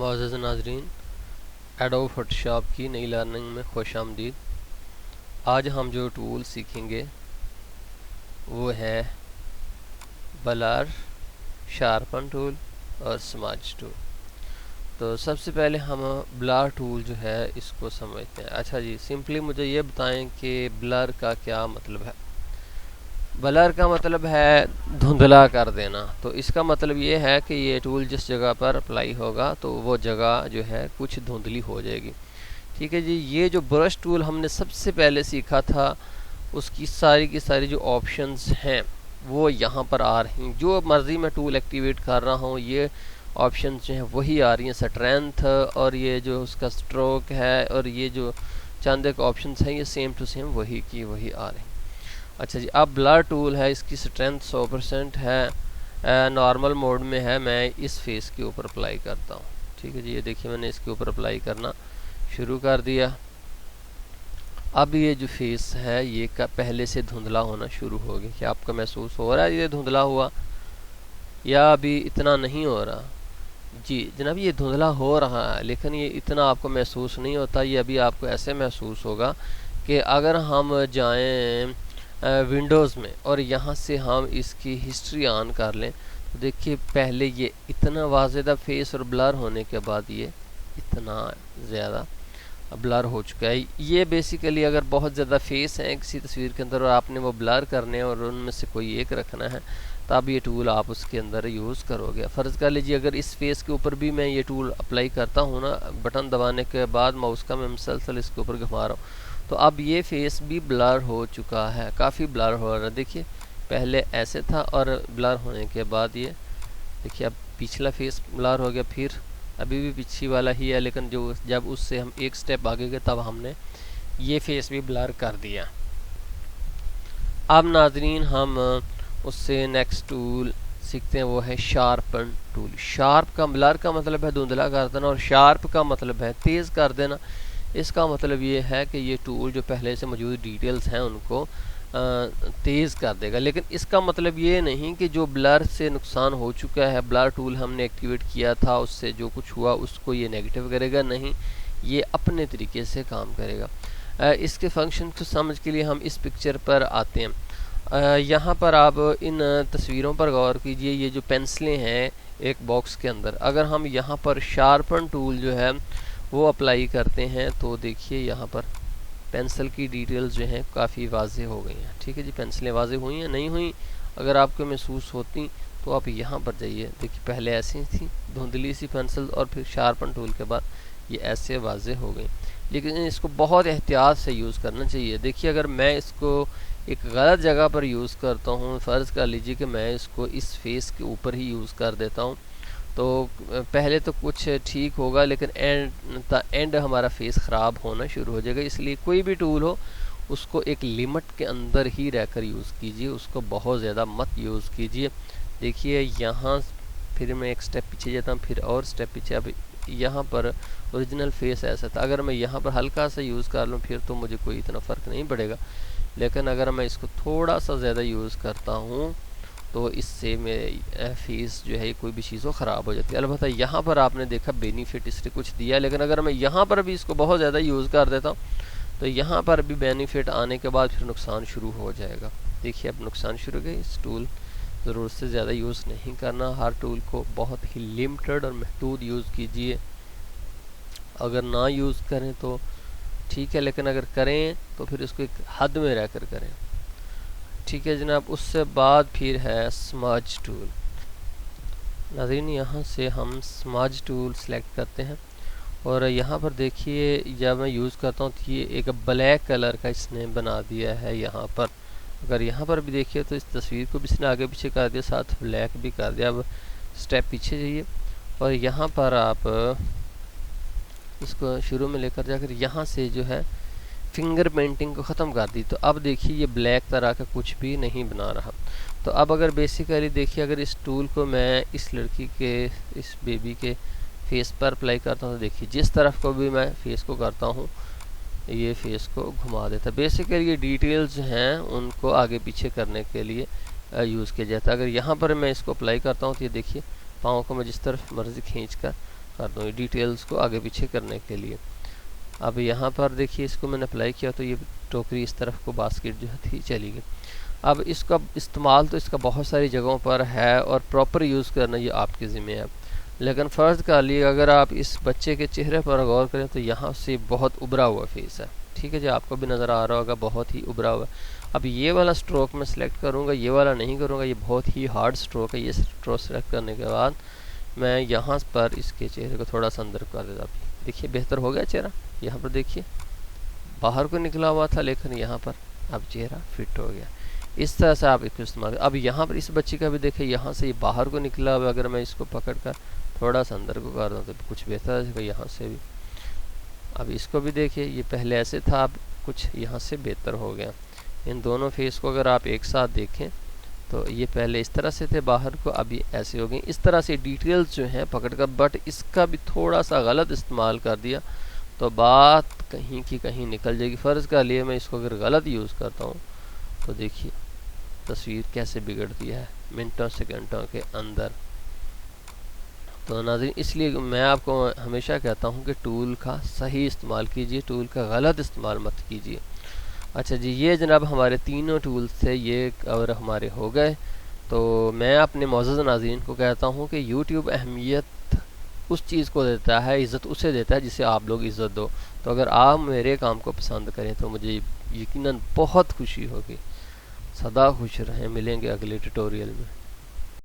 मुअज़्ज़ज़ नाज़रीन, adobe Photoshop की नई लर्निंग में खुश आमदीद। आज हम जो टूल सीखेंगे वो है ब्लर, शार्पन टूल और स्मज टूल। तो सबसे पहले हम ब्लर टूल जो है इसको समझते हैं। अच्छा जी, सिंपली मुझे ये बताएं कि ब्लर का क्या मतलब है। ब्लर का मतलब है धुंधला कर देना। तो इसका मतलब ये है कि ये टूल जिस जगह पर अप्लाई होगा तो वो जगह जो है कुछ धुंधली हो जाएगी। ठीक है जी। ये जो ब्रश टूल हमने सबसे पहले सीखा था उसकी सारी की सारी जो ऑप्शंस हैं वो यहाँ पर आ रही हैं। जो मर्ज़ी मैं टूल एक्टिवेट कर रहा हूँ ये ऑप्शंस जो हैं वही आ रही हैं। स्ट्रेंथ और ये जो उसका स्ट्रोक है और ये जो चंद एक ऑप्शंस हैं ये सेम टू सेम वही की वही आ रही हैं। अच्छा जी, अब ब्लर टूल है, इसकी स्ट्रेंथ 100% है, नॉर्मल मोड में है। मैं इस फेस के ऊपर अप्लाई करता हूँ। ठीक है जी, ये देखिए मैंने इसके ऊपर अप्लाई करना शुरू कर दिया। अब ये जो फेस है ये का पहले से धुंधला होना शुरू हो गया। क्या आपको महसूस हो रहा है ये धुंधला हुआ या अभी इतना नहीं हो रहा? जी जनाब, ये धुंधला हो रहा है लेकिन ये इतना आपको महसूस नहीं होता। ये अभी आपको ऐसे महसूस होगा कि अगर हम जाएं विंडोज़ में और यहाँ से हम इसकी हिस्ट्री ऑन कर लें तो देखिए पहले ये इतना वाज़ेदा फेस और ब्लर होने के बाद ये इतना ज़्यादा ब्लर हो चुका है। ये बेसिकली अगर बहुत ज़्यादा फेस हैं किसी तस्वीर के अंदर और आपने वो ब्लर करने हैं और उनमें से कोई एक रखना है तब ये टूल आप उसके अंदर यूज़ करोगे। फ़र्ज़ कर लीजिए अगर इस फेस के ऊपर भी मैं ये टूल अप्लाई करता हूँ ना, बटन दबाने के बाद माउस का मैं मुसलसल इसके ऊपर घुमा रहा हूँ तो अब ये फेस भी ब्लर हो चुका है, काफ़ी ब्लर हो रहा है। देखिए पहले ऐसे था और ब्लर होने के बाद ये देखिए अब पिछला फेस ब्लर हो गया, फिर अभी भी पीछे वाला ही है लेकिन जो जब उससे हम एक स्टेप आगे गए तब हमने ये फेस भी ब्लर कर दिया। अब नाजरीन हम उससे नेक्स्ट टूल सीखते हैं, वो है शार्पन टूल। शार्प का ब्लर का मतलब है धुंधला कर देना और शार्प का मतलब है तेज़ कर देना। इसका मतलब ये है कि ये टूल जो पहले से मौजूद डिटेल्स हैं उनको तेज़ कर देगा। लेकिन इसका मतलब ये नहीं कि जो ब्लर से नुकसान हो चुका है, ब्लर टूल हमने एक्टिवेट किया था उससे जो कुछ हुआ उसको ये नेगेटिव करेगा, नहीं, ये अपने तरीके से काम करेगा। इसके फंक्शन को समझ के लिए हम इस पिक्चर पर आते हैं। यहाँ पर आप इन तस्वीरों पर गौर कीजिए। ये जो पेंसिलें हैं एक बॉक्स के अंदर, अगर हम यहाँ पर शार्पन टूल जो है वो अप्लाई करते हैं तो देखिए यहाँ पर पेंसिल की डिटेल्स जो हैं काफ़ी वाज़ेह हो गई हैं। ठीक है जी, पेंसिलें वाज़ेह हुई हैं, नहीं हुई अगर आपको महसूस होती तो आप यहाँ पर जाइए। देखिए पहले ऐसी थी धुंधली सी पेंसिल और फिर शार्पन टूल के बाद ये ऐसे वाज़ेह हो गई। लेकिन इसको बहुत एहतियात से यूज़ करना चाहिए। देखिए अगर मैं इसको एक गलत जगह पर यूज़ करता हूँ, फ़र्ज़ कर लीजिए कि मैं इसको इस फेस के ऊपर ही यूज़ कर देता हूँ तो पहले तो कुछ ठीक होगा लेकिन एंड हमारा फेस ख़राब होना शुरू हो जाएगा। इसलिए कोई भी टूल हो उसको एक लिमिट के अंदर ही रहकर यूज़ कीजिए, उसको बहुत ज़्यादा मत यूज़ कीजिए। देखिए यहाँ फिर मैं एक स्टेप पीछे जाता हूँ, फिर और स्टेप पीछे। अब यहाँ पर ओरिजिनल फेस ऐसा था, अगर मैं यहाँ पर हल्का सा यूज़ कर लूँ फिर तो मुझे कोई इतना फ़र्क नहीं पड़ेगा। लेकिन अगर मैं इसको थोड़ा सा ज़्यादा यूज़ करता हूँ तो इससे मेरे फेस जो है कोई भी चीज़ वो ख़राब हो जाती है। अलबत्ता यहाँ पर आपने देखा बेनिफिट इसने कुछ दिया, लेकिन अगर मैं यहाँ पर भी इसको बहुत ज़्यादा यूज़ कर देता हूँ तो यहाँ पर भी बेनिफिट आने के बाद फिर नुकसान शुरू हो जाएगा। देखिए अब नुकसान शुरू हो गए। इस टूल ज़रूरत से ज़्यादा यूज़ नहीं करना, हर टूल को बहुत ही लिमिटेड और महदूद यूज़ कीजिए। अगर ना यूज़ करें तो ठीक है, लेकिन अगर करें तो फिर इसको एक हद में रह कर करें। ठीक है जनाब, उससे बाद फिर है स्मज टूल। नाज़रीन यहाँ से हम स्मज टूल सेलेक्ट करते हैं और यहाँ पर देखिए जब मैं यूज़ करता हूँ तो ये एक ब्लैक कलर का इसने बना दिया है। यहाँ पर अगर यहाँ पर भी देखिए तो इस तस्वीर को भी इसने आगे पीछे कर दिया, साथ ब्लैक भी कर दिया। अब स्टेप पीछे जाइए और यहाँ पर आप इसको शुरू में लेकर जाकर यहाँ से जो है फिंगर पेंटिंग को ख़त्म कर दी तो अब देखिए ये ब्लैक तरह का कुछ भी नहीं बना रहा। तो अब अगर बेसिकली देखिए अगर इस टूल को मैं इस लड़की के, इस बेबी के फेस पर अप्लाई करता हूँ तो देखिए जिस तरफ को भी मैं फेस को करता हूँ ये फेस को घुमा देता है। बेसिकली ये डिटेल्स हैं उनको आगे पीछे करने के लिए यूज़ किया जाता है। अगर यहाँ पर मैं इसको अप्लाई करता हूँ तो ये देखिए पाँव को मैं जिस तरफ मर्ज़ी खींच कर कर दूँ ये डिटेल्स को आगे पीछे करने के लिए। अब यहाँ पर देखिए इसको मैंने अप्लाई किया तो ये टोकरी इस तरफ को बास्केट जो है थी चली गई। अब इसका इस्तेमाल तो इसका बहुत सारी जगहों पर है और प्रॉपर यूज़ करना ये आपके ज़िम्मे है। लेकिन फ़र्ज़ कर लिए अगर आप इस बच्चे के चेहरे पर गौर करें तो यहाँ से बहुत उभरा हुआ फेस है, ठीक है जी, आपको भी नज़र आ रहा होगा बहुत ही उभरा हुआ। अब ये वाला स्ट्रोक मैं सिलेक्ट करूँगा, ये वाला नहीं करूँगा, ये बहुत ही हार्ड स्ट्रोक है। ये स्ट्रोक सेलेक्ट करने के बाद मैं यहाँ पर इसके चेहरे को थोड़ा सा अंदर कर देता। देखिए बेहतर हो गया चेहरा, यहाँ पर देखिए बाहर को निकला हुआ था लेकिन यहाँ पर अब चेहरा फिट हो गया। इस तरह से आप इसको इस्तेमाल। अब यहाँ पर इस बच्चे का भी देखिए यहाँ से ये बाहर को निकला हुआ, अगर मैं इसको पकड़ कर थोड़ा सा अंदर को कर दूँ तो कुछ बेहतर है यहाँ से भी। अब इसको भी देखिए ये पहले ऐसे था, अब कुछ यहाँ से बेहतर हो गया। इन दोनों फेस को अगर आप एक साथ देखें तो ये पहले इस तरह से थे बाहर को, अभी ऐसे हो गए। इस तरह से डिटेल्स जो हैं पकड़ कर, बट इसका भी थोड़ा सा गलत इस्तेमाल कर दिया तो बात कहीं की कहीं निकल जाएगी। फ़र्ज़ का लिए मैं इसको अगर गलत यूज़ करता हूँ तो देखिए तस्वीर कैसे बिगड़ती है मिनटों सेकंडों के अंदर। तो नाज़रीन इसलिए मैं आपको हमेशा कहता हूँ कि टूल का सही इस्तेमाल कीजिए, टूल का गलत इस्तेमाल मत कीजिए। अच्छा जी, ये जनाब हमारे तीनों टूल्स थे, ये और हमारे हो गए। तो मैं अपने मौजूद नाज़रीन को कहता हूँ कि यूट्यूब अहमियत उस चीज़ को देता है, इज़्ज़त उसे देता है जिसे आप लोग इज़्ज़त दो। तो अगर आप मेरे काम को पसंद करें तो मुझे यकीनन बहुत खुशी होगी। सदा खुश रहें, मिलेंगे अगले ट्यूटोरियल में।